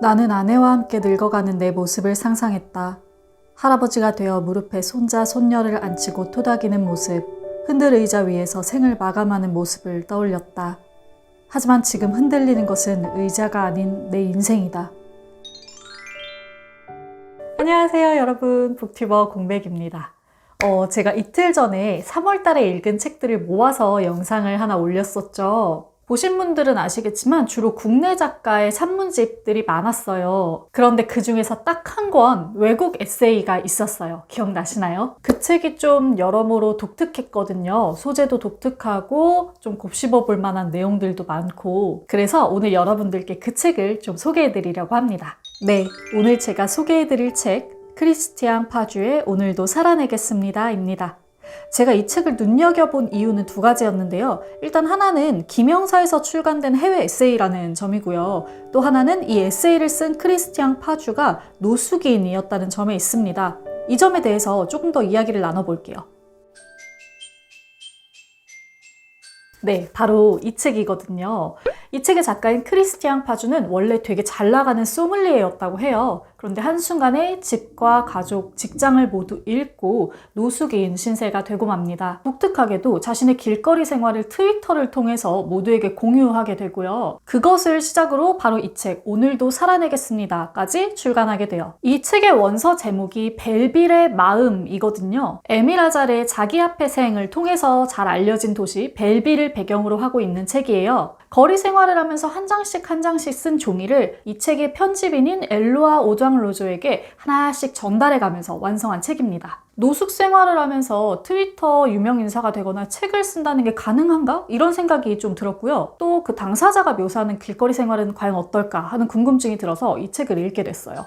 나는 아내와 함께 늙어가는 내 모습을 상상했다. 할아버지가 되어 무릎에 손자, 손녀를 앉히고 토닥이는 모습, 흔들 의자 위에서 생을 마감하는 모습을 떠올렸다. 하지만 지금 흔들리는 것은 의자가 아닌 내 인생이다. 안녕하세요 여러분, 북튜버 공백입니다. 제가 이틀 전에 3월 달에 읽은 책들을 모아서 영상을 하나 올렸었죠. 보신 분들은 아시겠지만 주로 국내 작가의 산문집들이 많았어요. 그런데 그 중에서 딱 한 권 외국 에세이가 있었어요. 기억나시나요? 그 책이 좀 여러모로 독특했거든요. 소재도 독특하고 좀 곱씹어 볼 만한 내용들도 많고, 그래서 오늘 여러분들께 그 책을 좀 소개해 드리려고 합니다. 네, 오늘 제가 소개해 드릴 책 크리스티앙 파주의 오늘도 살아내겠습니다 입니다. 제가 이 책을 눈여겨본 이유는 두 가지였는데요. 일단 하나는 김영사에서 출간된 해외 에세이라는 점이고요. 또 하나는 이 에세이를 쓴 크리스티앙 파주가 노숙인이었다는 점에 있습니다. 이 점에 대해서 조금 더 이야기를 나눠볼게요. 네, 바로 이 책이거든요. 이 책의 작가인 크리스티앙 파주는 원래 되게 잘 나가는 소믈리에였다고 해요. 그런데 한순간에 집과 가족, 직장을 모두 잃고 노숙인 신세가 되고 맙니다. 독특하게도 자신의 길거리 생활을 트위터를 통해서 모두에게 공유하게 되고요. 그것을 시작으로 바로 이 책, 오늘도 살아내겠습니다까지 출간하게 돼요. 이 책의 원서 제목이 벨빌의 마음이거든요. 에밀 아잘의 자기 앞의 생을 통해서 잘 알려진 도시 벨빌을 배경으로 하고 있는 책이에요. 거리 생활을 하면서 한 장씩 한 장씩 쓴 종이를 이 책의 편집인인 엘로아 오장로조에게 하나씩 전달해가면서 완성한 책입니다. 노숙 생활을 하면서 트위터 유명 인사가 되거나 책을 쓴다는 게 가능한가? 이런 생각이 좀 들었고요. 또 그 당사자가 묘사하는 길거리 생활은 과연 어떨까 하는 궁금증이 들어서 이 책을 읽게 됐어요.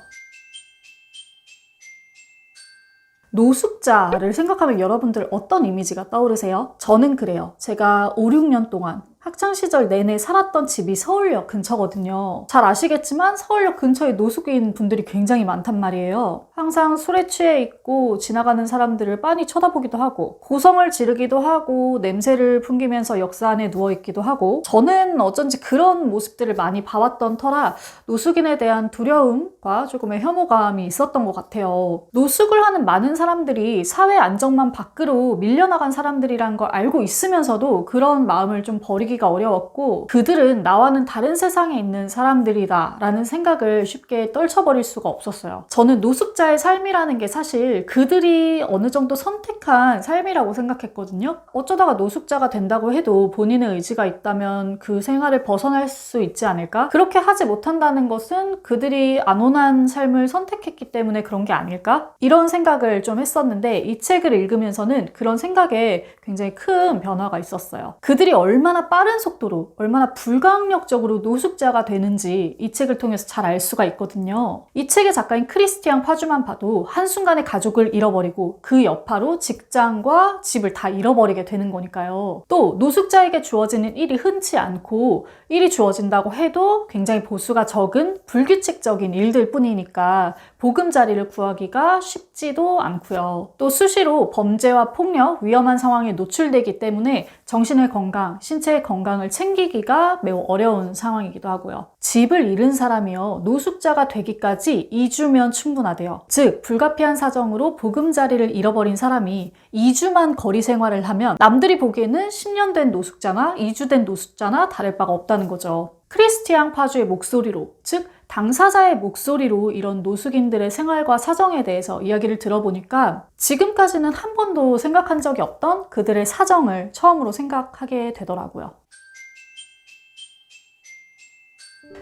노숙자를 생각하면 여러분들 어떤 이미지가 떠오르세요? 저는 그래요. 제가 5, 6년 동안 학창시절 내내 살았던 집이 서울역 근처거든요. 잘 아시겠지만 서울역 근처에 노숙인 분들이 굉장히 많단 말이에요. 항상 술에 취해 있고 지나가는 사람들을 빤히 쳐다보기도 하고 고성을 지르기도 하고 냄새를 풍기면서 역사 안에 누워있기도 하고, 저는 어쩐지 그런 모습들을 많이 봐왔던 터라 노숙인에 대한 두려움과 조금의 혐오감이 있었던 것 같아요. 노숙을 하는 많은 사람들이 사회 안정망 밖으로 밀려나간 사람들이란 걸 알고 있으면서도 그런 마음을 좀 버리기가 어려웠고, 그들은 나와는 다른 세상에 있는 사람들이다 라는 생각을 쉽게 떨쳐버릴 수가 없었어요. 저는 노숙자의 삶이라는 게 사실 그들이 어느 정도 선택한 삶이라고 생각했거든요. 어쩌다가 노숙자가 된다고 해도 본인의 의지가 있다면 그 생활을 벗어날 수 있지 않을까? 그렇게 하지 못한다는 것은 그들이 안온한 삶을 선택했기 때문에 그런 게 아닐까? 이런 생각을 좀 했었는데, 이 책을 읽으면서는 그런 생각에 굉장히 큰 변화가 있었어요. 그들이 얼마나 빠른 속도로, 얼마나 불가항력적으로 노숙자가 되는지 이 책을 통해서 잘 알 수가 있거든요. 이 책의 작가인 크리스티앙 파주만 봐도 한순간에 가족을 잃어버리고 그 여파로 직장과 집을 다 잃어버리게 되는 거니까요. 또 노숙자에게 주어지는 일이 흔치 않고, 일이 주어진다고 해도 굉장히 보수가 적은 불규칙적인 일들 뿐이니까 보금자리를 구하기가 쉽지도 않고요. 또 수시로 범죄와 폭력, 위험한 상황에 노출되기 때문에 정신의 건강, 신체의 건강을 챙기기가 매우 어려운 상황이기도 하고요. 집을 잃은 사람이요, 노숙자가 되기까지 2주면 충분하대요. 즉, 불가피한 사정으로 보금자리를 잃어버린 사람이 2주만 거리 생활을 하면 남들이 보기에는 10년 된 노숙자나 2주 된 노숙자나 다를 바가 없다는 거죠. 크리스티앙 파주의 목소리로, 즉 당사자의 목소리로 이런 노숙인들의 생활과 사정에 대해서 이야기를 들어보니까 지금까지는 한 번도 생각한 적이 없던 그들의 사정을 처음으로 생각하게 되더라고요.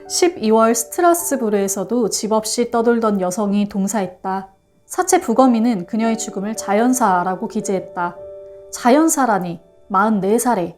12월 스트라스부르에서도 집 없이 떠돌던 여성이 동사했다. 사체 부검인은 그녀의 죽음을 자연사라고 기재했다. 자연사라니, 44살에.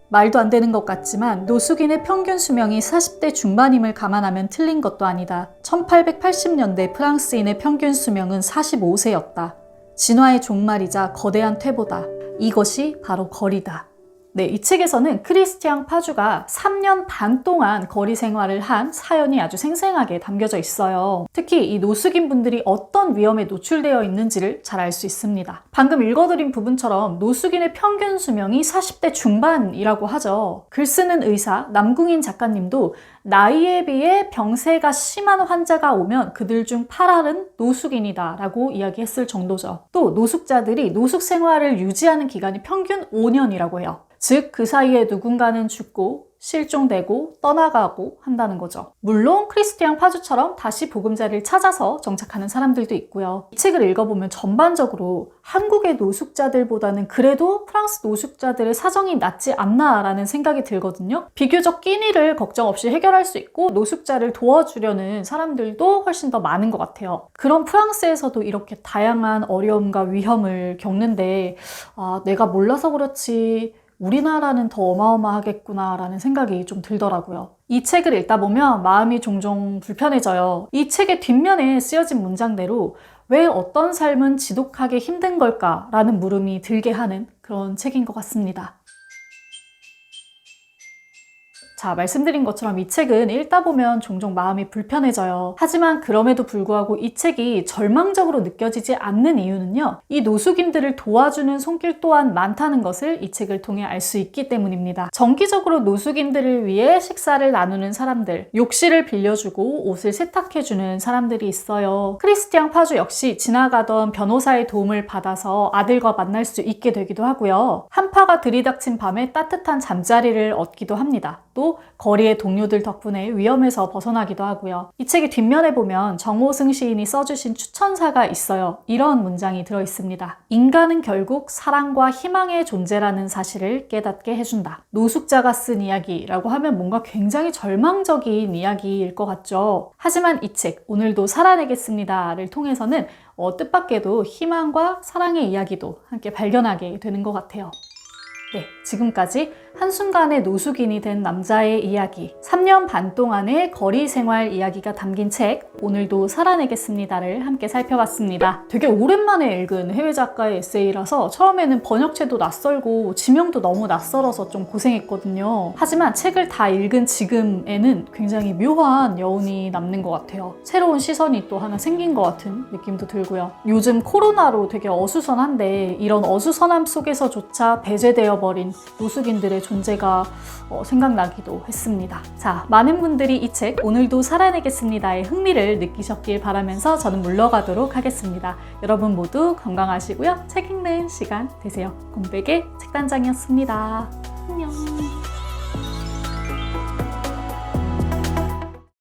말도 안 되는 것 같지만 노숙인의 평균 수명이 40대 중반임을 감안하면 틀린 것도 아니다. 1880년대 프랑스인의 평균 수명은 45세였다. 진화의 종말이자 거대한 퇴보다. 이것이 바로 거리다. 네, 이 책에서는 크리스티앙 파주가 3년 반 동안 거리 생활을 한 사연이 아주 생생하게 담겨져 있어요. 특히 이 노숙인 분들이 어떤 위험에 노출되어 있는지를 잘 알 수 있습니다. 방금 읽어드린 부분처럼 노숙인의 평균 수명이 40대 중반이라고 하죠. 글 쓰는 의사 남궁인 작가님도 나이에 비해 병세가 심한 환자가 오면 그들 중 8할은 노숙인이다 라고 이야기했을 정도죠. 또 노숙자들이 노숙 생활을 유지하는 기간이 평균 5년이라고 해요. 즉, 그 사이에 누군가는 죽고 실종되고 떠나가고 한다는 거죠. 물론 크리스티앙 파주처럼 다시 보금자리를 찾아서 정착하는 사람들도 있고요. 이 책을 읽어보면 전반적으로 한국의 노숙자들보다는 그래도 프랑스 노숙자들의 사정이 낫지 않나라는 생각이 들거든요. 비교적 끼니를 걱정 없이 해결할 수 있고 노숙자를 도와주려는 사람들도 훨씬 더 많은 것 같아요. 그런 프랑스에서도 이렇게 다양한 어려움과 위험을 겪는데 내가 몰라서 그렇지 우리나라는 더 어마어마하겠구나 라는 생각이 좀 들더라고요. 이 책을 읽다 보면 마음이 종종 불편해져요. 이 책의 뒷면에 쓰여진 문장대로 왜 어떤 삶은 지독하게 힘든 걸까? 라는 물음이 들게 하는 그런 책인 것 같습니다. 자, 말씀드린 것처럼 이 책은 읽다 보면 종종 마음이 불편해져요. 하지만 그럼에도 불구하고 이 책이 절망적으로 느껴지지 않는 이유는요. 이 노숙인들을 도와주는 손길 또한 많다는 것을 이 책을 통해 알 수 있기 때문입니다. 정기적으로 노숙인들을 위해 식사를 나누는 사람들, 욕실을 빌려주고 옷을 세탁해주는 사람들이 있어요. 크리스티앙 파주 역시 지나가던 변호사의 도움을 받아서 아들과 만날 수 있게 되기도 하고요. 한파가 들이닥친 밤에 따뜻한 잠자리를 얻기도 합니다. 또 거리의 동료들 덕분에 위험에서 벗어나기도 하고요. 이 책의 뒷면에 보면 정호승 시인이 써주신 추천사가 있어요. 이런 문장이 들어있습니다. 인간은 결국 사랑과 희망의 존재라는 사실을 깨닫게 해준다. 노숙자가 쓴 이야기라고 하면 뭔가 굉장히 절망적인 이야기일 것 같죠. 하지만 이 책 오늘도 살아내겠습니다를 통해서는 뜻밖에도 희망과 사랑의 이야기도 함께 발견하게 되는 것 같아요. 네, 지금까지 한순간에 노숙인이 된 남자의 이야기, 3년 반 동안의 거리 생활 이야기가 담긴 책 오늘도 살아내겠습니다를 함께 살펴봤습니다. 되게 오랜만에 읽은 해외 작가의 에세이라서 처음에는 번역체도 낯설고 지명도 너무 낯설어서 좀 고생했거든요. 하지만 책을 다 읽은 지금에는 굉장히 묘한 여운이 남는 것 같아요. 새로운 시선이 또 하나 생긴 것 같은 느낌도 들고요. 요즘 코로나로 되게 어수선한데 이런 어수선함 속에서조차 배제되어 버린 노숙인들의 존재가 생각나기도 했습니다. 자, 많은 분들이 이 책 오늘도 살아내겠습니다의 흥미를 느끼셨길 바라면서 저는 물러가도록 하겠습니다. 여러분 모두 건강하시고요. 책 읽는 시간 되세요. 곰백의 책단장이었습니다.